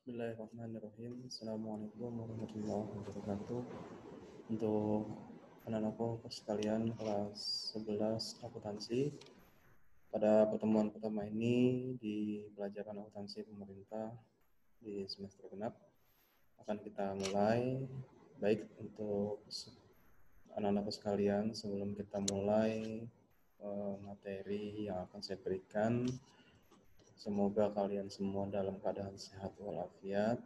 Bismillahirrahmanirrahim. Assalamualaikum warahmatullahi wabarakatuh. Untuk anak-anakku sekalian kelas 11 akuntansi, pada pertemuan pertama ini di pelajaran akuntansi pemerintah di semester genap akan kita mulai. Baik, untuk anak-anakku sekalian, sebelum kita mulai materi yang akan saya berikan, semoga kalian semua dalam keadaan sehat walafiat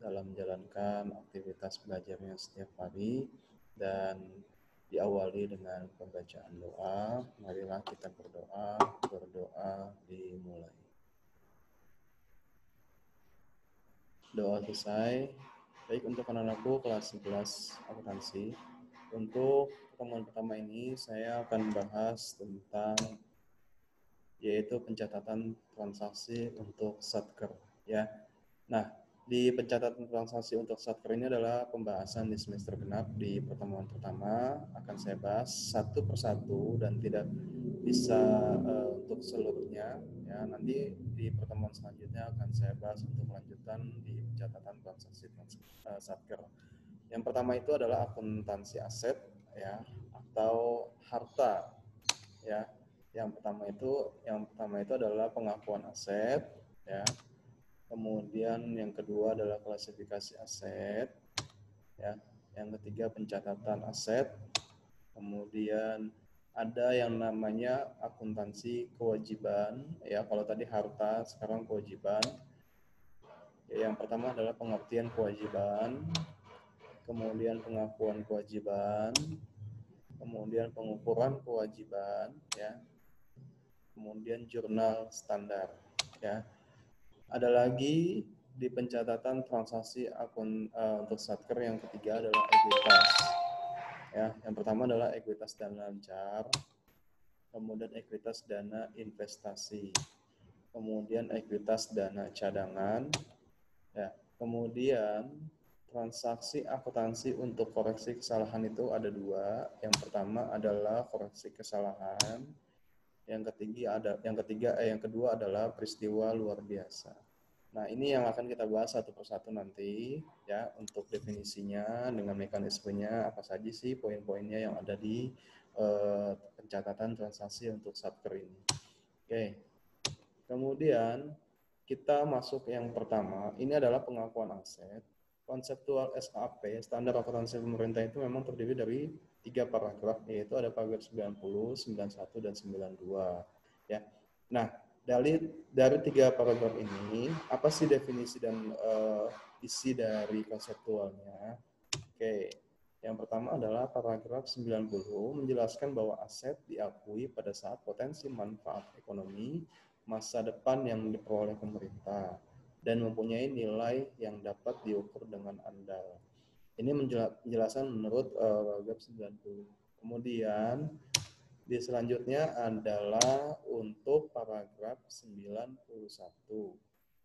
dalam menjalankan aktivitas belajarnya setiap hari, dan diawali dengan pembacaan doa. Marilah kita berdoa dimulai. Doa selesai. Baik, untuk anak-anakku kelas 11 akuntansi, untuk pertemuan pertama ini saya akan bahas tentang yaitu pencatatan transaksi untuk Satker, ya. Nah, di pencatatan transaksi untuk Satker ini adalah pembahasan di semester genap. Di pertemuan pertama akan saya bahas satu persatu dan tidak bisa untuk seluruhnya, ya. Nanti di pertemuan selanjutnya akan saya bahas untuk lanjutan di pencatatan transaksi Satker. Yang pertama itu adalah akuntansi aset, ya, atau harta, ya. Yang pertama itu adalah pengakuan aset, ya. Kemudian yang kedua adalah klasifikasi aset, ya. Yang ketiga pencatatan aset. Kemudian ada yang namanya akuntansi kewajiban, ya. Kalau tadi harta, sekarang kewajiban. Ya, yang pertama adalah pengertian kewajiban, kemudian pengakuan kewajiban, kemudian pengukuran kewajiban, ya. Kemudian jurnal standar, ya. Ada lagi di pencatatan transaksi akun untuk Satker yang ketiga adalah ekuitas. Ya, yang pertama adalah ekuitas dana lancar, kemudian ekuitas dana investasi, kemudian ekuitas dana cadangan, ya. Kemudian transaksi akuntansi untuk koreksi kesalahan itu ada dua. Yang pertama adalah koreksi kesalahan, yang kedua adalah peristiwa luar biasa. Nah, ini yang akan kita bahas satu persatu nanti, ya, untuk definisinya dengan mekanismenya apa saja sih poin-poinnya yang ada di pencatatan transaksi untuk Satker ini. Oke. Kemudian kita masuk yang pertama, ini adalah pengakuan aset. Konseptual SAP, standar akuntansi pemerintah, itu memang terdiri dari 3 paragraf, yaitu ada paragraf 90, 91, dan 92. Ya. Nah, dari 3 paragraf ini, apa sih definisi dan isi dari konseptualnya? Oke, yang pertama adalah paragraf 90 menjelaskan bahwa aset diakui pada saat potensi manfaat ekonomi masa depan yang diperoleh pemerintah dan mempunyai nilai yang dapat diukur dengan andal. Ini penjelasan menurut paragraf 90. Kemudian di selanjutnya adalah untuk paragraf 91.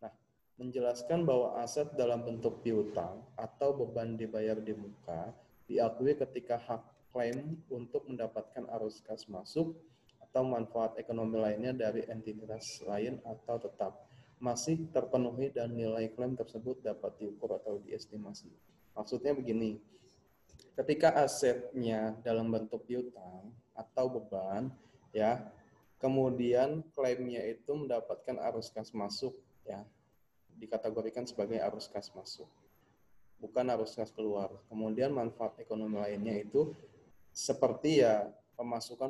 Nah, menjelaskan bahwa aset dalam bentuk piutang atau beban dibayar di muka diakui ketika hak klaim untuk mendapatkan arus kas masuk atau manfaat ekonomi lainnya dari entitas lain atau tetap masih terpenuhi dan nilai klaim tersebut dapat diukur atau diestimasi. Maksudnya begini, ketika asetnya dalam bentuk piutang atau beban, ya, kemudian klaimnya itu mendapatkan arus kas masuk, ya, dikategorikan sebagai arus kas masuk, bukan arus kas keluar. Kemudian manfaat ekonomi lainnya itu seperti, ya, pemasukan,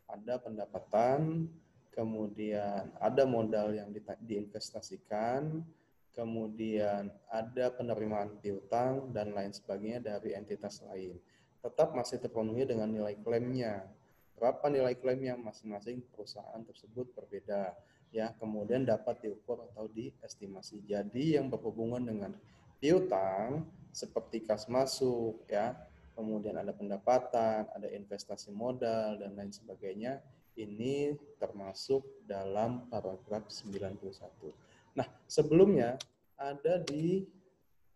ada pendapatan, kemudian ada modal yang diinvestasikan, kemudian ada penerimaan piutang dan lain sebagainya dari entitas lain. Tetap masih terpenuhi dengan nilai klaimnya. Berapa nilai klaimnya masing-masing perusahaan tersebut berbeda, ya. Kemudian dapat diukur atau diestimasi. Jadi yang berhubungan dengan piutang seperti kas masuk, ya, kemudian ada pendapatan, ada investasi modal, dan lain sebagainya, ini termasuk dalam paragraf 91. Nah, sebelumnya ada di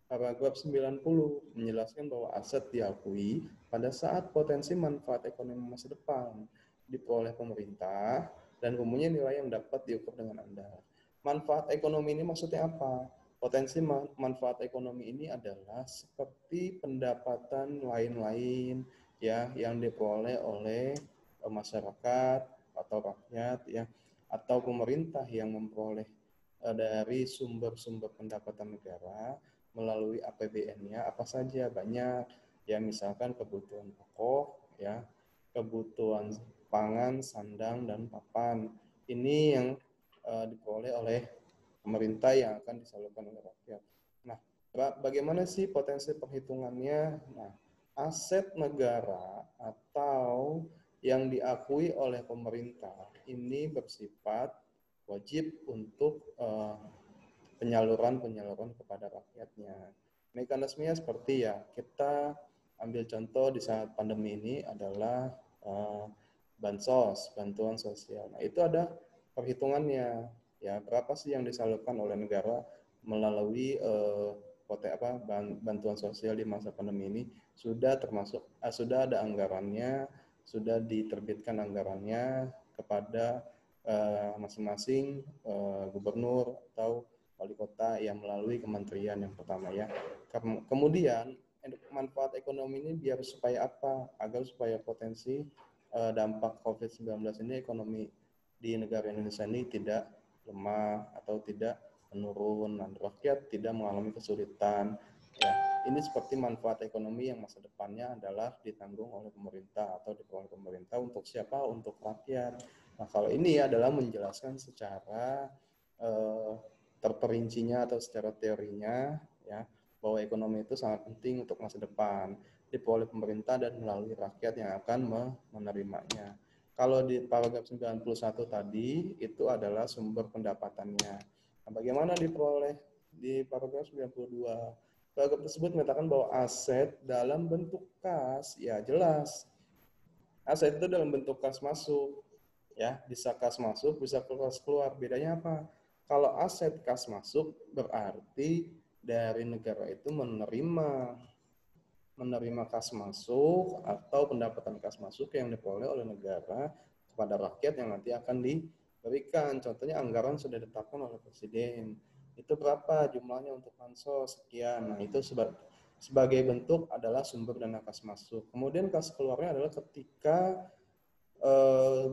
paragraf 90 menjelaskan bahwa aset diakui pada saat potensi manfaat ekonomi masa depan diperoleh pemerintah dan mempunyai nilai yang dapat diukur dengan andal. Manfaat ekonomi ini maksudnya apa? Potensi manfaat ekonomi ini adalah seperti pendapatan lain-lain ya yang diperoleh oleh masyarakat atau rakyat ya atau pemerintah yang memperoleh dari sumber-sumber pendapatan negara melalui APBN-nya apa saja banyak ya misalkan kebutuhan pokok ya kebutuhan pangan, sandang dan papan. Ini yang diperoleh oleh pemerintah yang akan disalurkan oleh rakyat. Nah, bagaimana sih potensi perhitungannya? Nah, aset negara atau yang diakui oleh pemerintah ini bersifat wajib untuk penyaluran kepada rakyatnya. Mekanismenya seperti ya, kita ambil contoh di saat pandemi ini adalah bansos, bantuan sosial. Nah, itu ada perhitungannya ya, berapa sih yang disalurkan oleh negara melalui bantuan sosial di masa pandemi ini sudah termasuk sudah ada anggarannya, sudah diterbitkan anggarannya kepada masing-masing gubernur atau wali kota yang melalui kementerian yang pertama ya. Kemudian manfaat ekonomi ini biar supaya apa? Agar supaya potensi dampak COVID-19 ini ekonomi di negara Indonesia ini tidak lemah atau tidak menurun dan rakyat tidak mengalami kesulitan. Ya, ini seperti manfaat ekonomi yang masa depannya adalah ditanggung oleh pemerintah atau diperoleh pemerintah untuk siapa? Untuk rakyat. Nah, kalau ini adalah menjelaskan secara terperincinya atau secara teorinya ya bahwa ekonomi itu sangat penting untuk masa depan diperoleh pemerintah dan melalui rakyat yang akan menerimanya. Kalau di paragraf 91 tadi itu adalah sumber pendapatannya. Nah, bagaimana diperoleh di paragraf 92? Paragraf tersebut mengatakan bahwa aset dalam bentuk kas, ya jelas. Aset itu dalam bentuk kas masuk, ya bisa kas masuk, bisa kas keluar. Bedanya apa? Kalau aset kas masuk berarti dari negara itu menerima kas masuk atau pendapatan kas masuk yang diperoleh oleh negara kepada rakyat yang nanti akan diberikan. Contohnya anggaran sudah ditetapkan oleh presiden. Itu berapa jumlahnya untuk bansos sekian. Nah, itu sebagai bentuk adalah sumber dana kas masuk. Kemudian kas keluarnya adalah ketika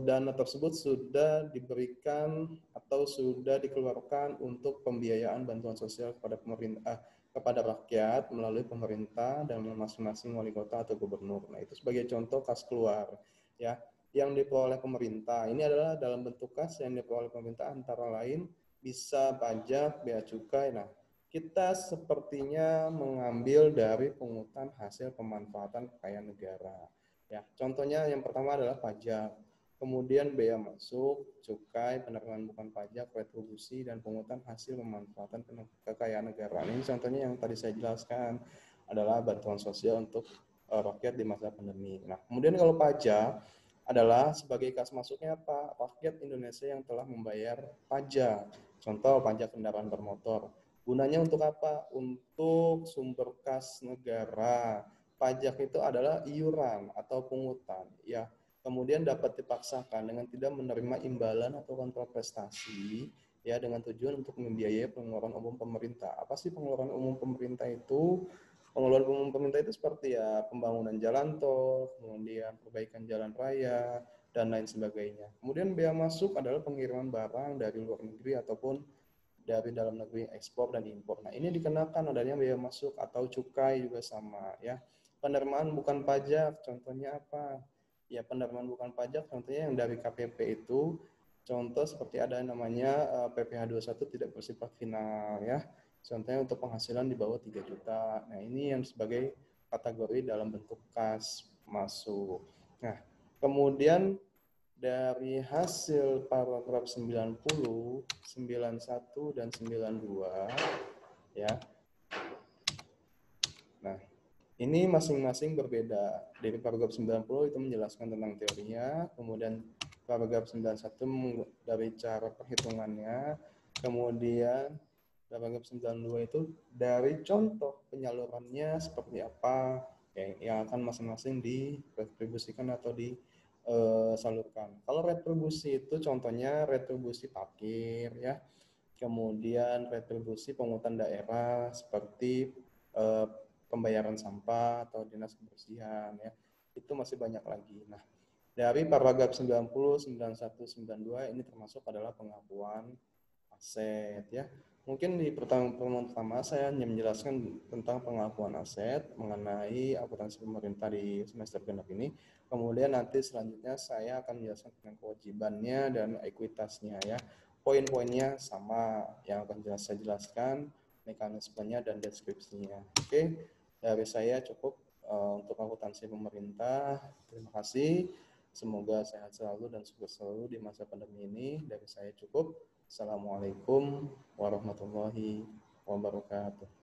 dana tersebut sudah diberikan atau sudah dikeluarkan untuk pembiayaan bantuan sosial kepada pemerintah kepada rakyat melalui pemerintah dan masing-masing wali kota atau gubernur. Nah, itu sebagai contoh kas keluar ya yang diperoleh pemerintah. Ini adalah dalam bentuk kas yang diperoleh pemerintah antara lain bisa pajak, bea cukai. Nah, kita sepertinya mengambil dari pungutan hasil pemanfaatan kekayaan negara. Ya, contohnya yang pertama adalah pajak, kemudian bea masuk, cukai, penerimaan bukan pajak, retribusi, dan pungutan hasil pemanfaatan kekayaan negara. Ini contohnya yang tadi saya jelaskan adalah bantuan sosial untuk rakyat di masa pandemi. Nah, kemudian kalau pajak adalah sebagai kas masuknya apa? Rakyat Indonesia yang telah membayar pajak. Contoh pajak kendaraan bermotor. Gunanya untuk apa? Untuk sumber kas negara. Pajak itu adalah iuran atau pungutan ya kemudian dapat dipaksakan dengan tidak menerima imbalan atau kontraprestasi ya dengan tujuan untuk membiayai pengeluaran umum pemerintah. Apa sih pengeluaran umum pemerintah itu? Pengeluaran umum pemerintah itu seperti ya pembangunan jalan tol, kemudian perbaikan jalan raya dan lain sebagainya. Kemudian bea masuk adalah pengiriman barang dari luar negeri ataupun dari dalam negeri ekspor dan impor. Nah, ini dikenakan adanya bea masuk atau cukai juga sama ya. Penerimaan bukan pajak, contohnya apa? Ya, penerimaan bukan pajak contohnya yang dari KPP itu contoh seperti ada namanya PPh 21 tidak bersifat final ya. Contohnya untuk penghasilan di bawah 3 juta. Nah, ini yang sebagai kategori dalam bentuk kas masuk. Nah, kemudian dari hasil paragraf 90, 91 dan 92 ya. Nah, ini masing-masing berbeda. Dari paragraf 90 itu menjelaskan tentang teorinya, kemudian paragraf 91 dari cara perhitungannya, kemudian paragraf 92 itu dari contoh penyalurannya seperti apa yang akan masing-masing diretribusikan atau disalurkan. Kalau retribusi itu contohnya retribusi parkir ya. kemudian retribusi pungutan daerah seperti pembayaran sampah atau dinas kebersihan ya. Itu masih banyak lagi. Nah, dari paragraf 90, 91, 92 ini termasuk adalah pengakuan aset ya. Mungkin di pertemuan pertama saya hanya menjelaskan tentang pengakuan aset mengenai akuntansi pemerintah di semester genap ini. Kemudian nanti selanjutnya saya akan menjelaskan tentang kewajibannya dan ekuitasnya ya. Poin-poinnya sama yang akan saya jelaskan, mekanismenya dan deskripsinya. Oke, dari saya cukup untuk akuntansi pemerintah. Terima kasih. Semoga sehat selalu dan sukses selalu di masa pandemi ini. Dari saya cukup. Assalamualaikum warahmatullahi wabarakatuh.